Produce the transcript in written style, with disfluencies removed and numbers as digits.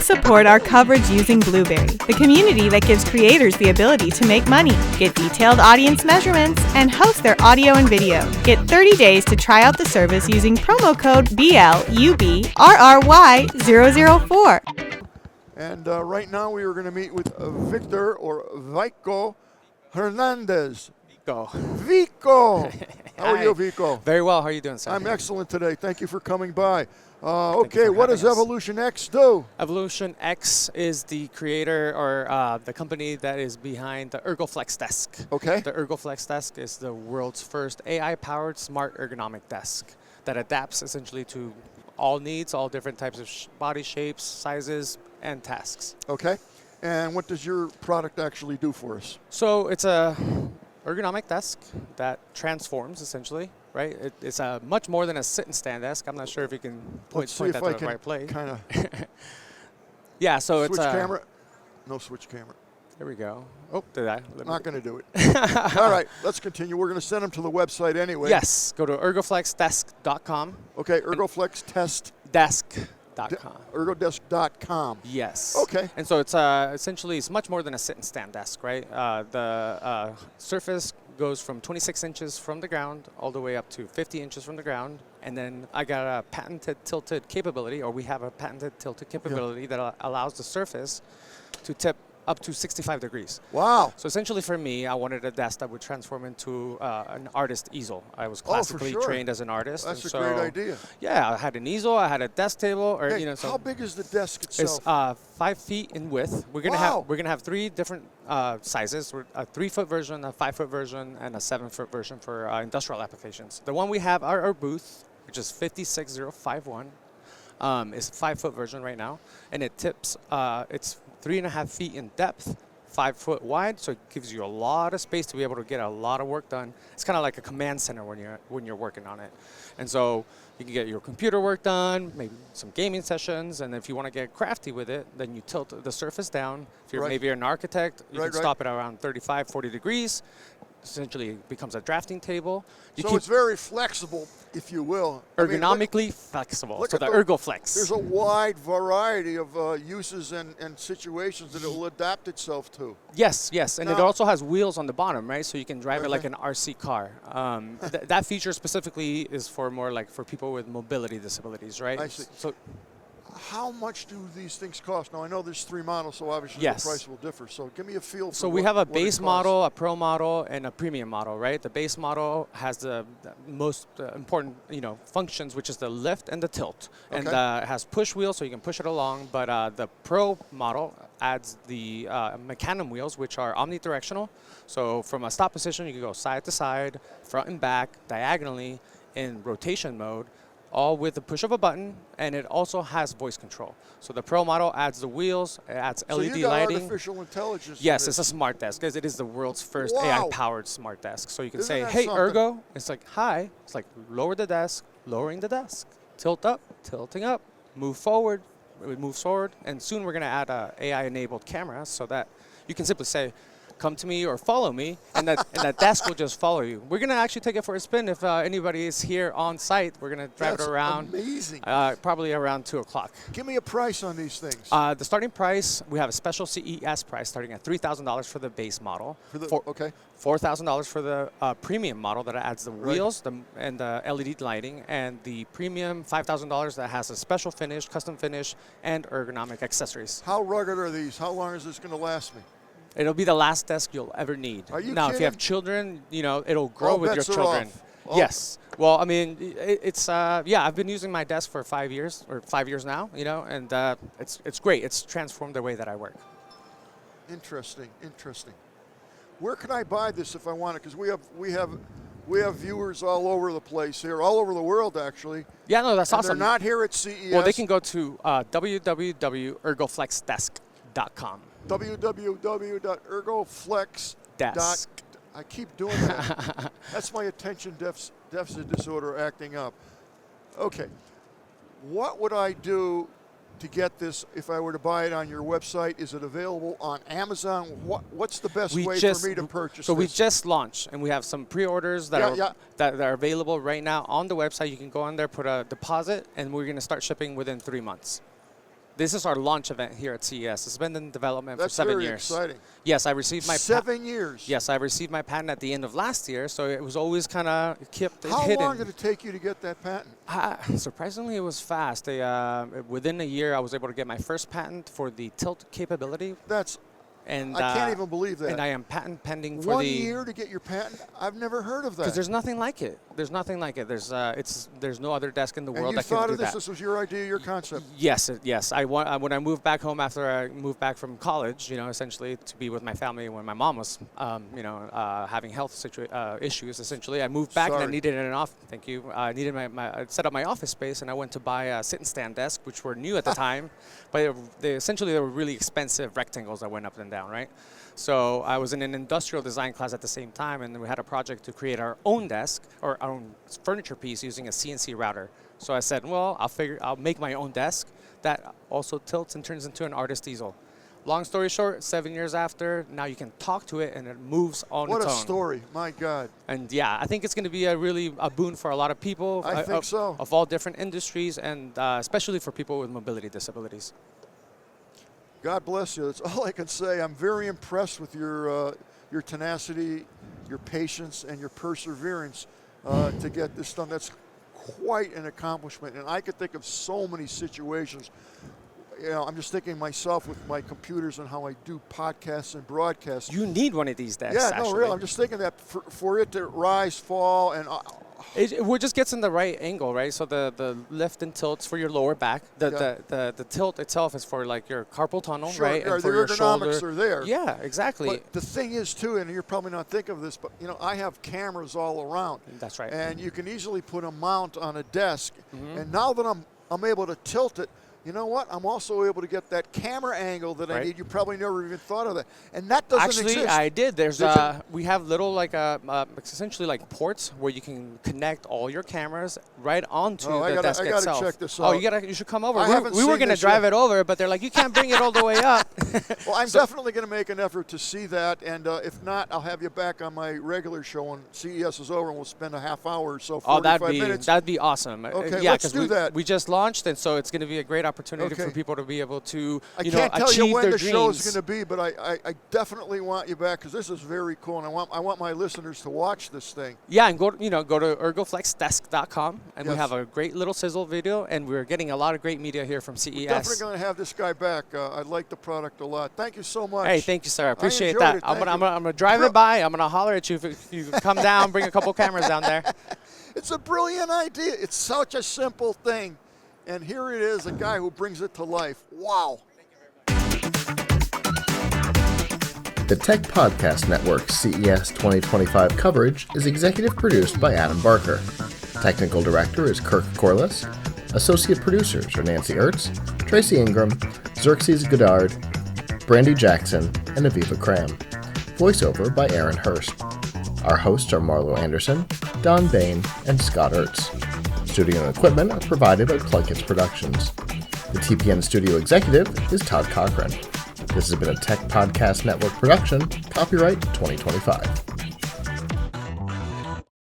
Let's support our coverage using Blueberry, the community that gives creators the ability to make money, get detailed audience measurements, and host their audio and video. Get 30 days to try out the service using promo code BLUBRRY004. And right now we are going to meet with Victor or Vico Hernandez. Vico. How are you, Vico? Very well. How are you doing, sir? I'm excellent today. Thank you for coming by. Okay, what does Evolution X do? Evolution X is the creator or the company that is behind the ErgoFlex desk. Okay. The ErgoFlex desk is the world's first AI-powered smart ergonomic desk that adapts essentially to all needs, all different types of body shapes, sizes, and tasks. Okay. And what does your product actually do for us? So it's a ergonomic desk that transforms essentially, right? It's a much more than a sit and stand desk. I'm not sure if you can point that to the right place. Kind of. Yeah, so switch it's a camera. No switch camera. There we go. Oh, did I? Not going to do it. All right, let's continue. We're going to send them to the website anyway. Yes, go to ergoflexdesk.com. Okay, ErgoFlex Desk.com. Ergodesk.com. Yes. Okay. And so it's essentially it's much more than a sit and stand desk, right? The surface goes from 26 inches from the ground all the way up to 50 inches from the ground. And then I got a patented tilted capability, or we have a patented tilted capability that allows the surface to tip up to 65 degrees. Wow. So essentially for me, I wanted a desk that would transform into an artist easile. I was classically trained as an artist. That's and a great idea. Yeah, I had an easel, I had a desk table, or Hey, you know. So how big is the desk itself? it's 5 feet in width. We're gonna have three different sizes: a 3-foot version, a 5-foot version, and a 7-foot version for industrial applications. The one we have at our booth, which is 56051, is a 5-foot version right now, and it tips. It's 3.5 feet in depth, 5 foot wide, so it gives you a lot of space to be able to get a lot of work done. It's kind of like a command center when you're working on it, and so you can get your computer work done, maybe some gaming sessions, and if you want to get crafty with it, then you tilt the surface down. If you're maybe an architect, you can stop it around 35, 40 degrees. Essentially, it becomes a drafting table. So it's very flexible, if you will. Ergonomically flexible. So the ErgoFlex. There's a wide variety of uses and situations that it will adapt itself to. Yes, yes, and it also has wheels on the bottom, right? So you can drive it like an RC car. That feature specifically is for more like for people with mobility disabilities, right? I see. So, how much do these things cost? Now, I know there's 3 models, so obviously the price will differ. So give me a feel for So we have a base model, a pro model, and a premium model, right? The base model has the most important, functions, which is the lift and the tilt. And it has push wheels, so you can push it along. But the pro model adds the mecanum wheels, which are omnidirectional. So from a stop position, you can go side to side, front and back, diagonally, in rotation mode, all with the push of a button, and it also has voice control. So the Pro model adds the wheels, it adds LED so you got lighting. Artificial intelligence. Yes, it's a smart desk, because it is the world's first AI-powered smart desk. So you can say, hey, Ergo, it's like, hi. It's like, lower the desk, lowering the desk. Tilt up, tilting up. Move forward, it moves forward. And soon we're going to add a AI-enabled camera so that you can simply say, come to me or follow me, and that desk will just follow you. We're going to actually take it for a spin. If anybody is here on site, we're going to drive it around. Amazing. Probably around 2 o'clock. Give me a price on these things. The starting price, we have a special CES price starting at $3,000 for the base model. $4,000 for the premium model that adds the wheels and the LED lighting, and the premium $5,000 that has a special finish, custom finish, and ergonomic accessories. How rugged are these? How long is this going to last me? It'll be the last desk you'll ever need. Are you now, kidding? if you have children, it'll grow with your children. Oh. Yes. Well, I mean, it's I've been using my desk for 5 years, or 5 years now, and it's great. It's transformed the way that I work. Interesting, interesting. Where can I buy this if I want it? Because we have viewers all over the place here, all over the world actually. Yeah, no, that's awesome. They're not here at CES. Well, they can go to www.ergoflexdesk.com. www.ergoflex.com. I keep doing that. That's my attention deficit disorder acting up. Okay. What would I do to get this if I were to buy it on your website? Is it available on Amazon? What's the best way for me to purchase So this? we just launched, and we have some pre-orders that are available right now on the website. You can go on there, put a deposit, and we're going to start shipping within 3 months. This is our launch event here at CES. It's been in development for 7 years. That's very exciting. Yes, I received my 7 years. Yes, I received my patent at the end of last year, so it was always kind of kept How hidden. How long did it take you to get that patent? Surprisingly, it was fast. Within a year, I was able to get my first patent for the tilt capability. And I can't even believe that. And I am patent pending for 1 year to get your patent? I've never heard of that. Because there's nothing like it. There's nothing like it. There's no other desk in the world that can do that. And you thought of this? This was your idea, your concept? Yes, yes. When I moved back home after I moved back from college, essentially to be with my family when my mom was, having health issues. Essentially, I moved back and I needed an office. Thank you. I needed I set up my office space, and I went to buy a sit and stand desk, which were new at the time, but they were really expensive rectangles that went up and down, right? So I was in an industrial design class at the same time, and we had a project to create our own desk or our own furniture piece using a CNC router. So I said, well, I'll make my own desk that also tilts and turns into an artist easel. Long story short, 7 years after, now you can talk to it and it moves on its own. What a story, my God. And yeah, I think it's going to be a boon for a lot of people. I think so. Of all different industries, and especially for people with mobility disabilities. God bless you. That's all I can say. I'm very impressed with your tenacity, your patience, and your perseverance to get this done. That's quite an accomplishment. And I could think of so many situations. I'm just thinking myself with my computers and how I do podcasts and broadcasts. You need one of these desks. Yeah, no, actually. really. I'm just thinking that for it to rise, fall, and it just gets in the right angle, right? So the lift and tilts for your lower back. The tilt itself is for like your carpal tunnel, right? Sure, and the for your ergonomics shoulder. are there. Yeah, exactly. But the thing is, too, and you're probably not thinking of this, but I have cameras all around. That's right. And you can easily put a mount on a desk. And now that I'm able to tilt it, you know what? I'm also able to get that camera angle that I need. You probably never even thought of that, and that doesn't exist. Actually, I did. We have little essentially like ports where you can connect all your cameras right onto the desk itself. I gotta check this out. You should come over. We were gonna drive it over, but they're like, you can't bring it all the way up. Well, I'm definitely gonna make an effort to see that, and if not, I'll have you back on my regular show when CES is over, and we'll spend a half hour or so, 45 minutes. That'd be awesome. Okay, yeah, let's do that. We just launched, and so it's gonna be a great opportunity for people to be able to I can't tell you when the show is going to be, but I definitely want you back because this is very cool, and I want my listeners to watch this thing. Yeah, and go to ergoflexdesk.com, and we have a great little sizzle video, and we're getting a lot of great media here from CES. We're definitely going to have this guy back. I like the product a lot. Thank you so much. Hey, thank you, sir. I appreciate that. I'm gonna drive it by. I'm gonna holler at you if you come down, bring a couple cameras down there. It's a brilliant idea. It's such a simple thing. And here it is, a guy who brings it to life. Wow. The Tech Podcast Network CES 2025 coverage is executive produced by Adam Barker. Technical director is Kirk Corliss. Associate producers are Nancy Ertz, Tracy Ingram, Xerxes Goddard, Brandy Jackson, and Aviva Cram. Voiceover by Aaron Hurst. Our hosts are Marlo Anderson, Don Bain, and Scott Ertz. Studio and equipment are provided by PLUGHITZ Productions. The TPN studio executive is Todd Cochran. This has been a Tech Podcast Network production, copyright 2025.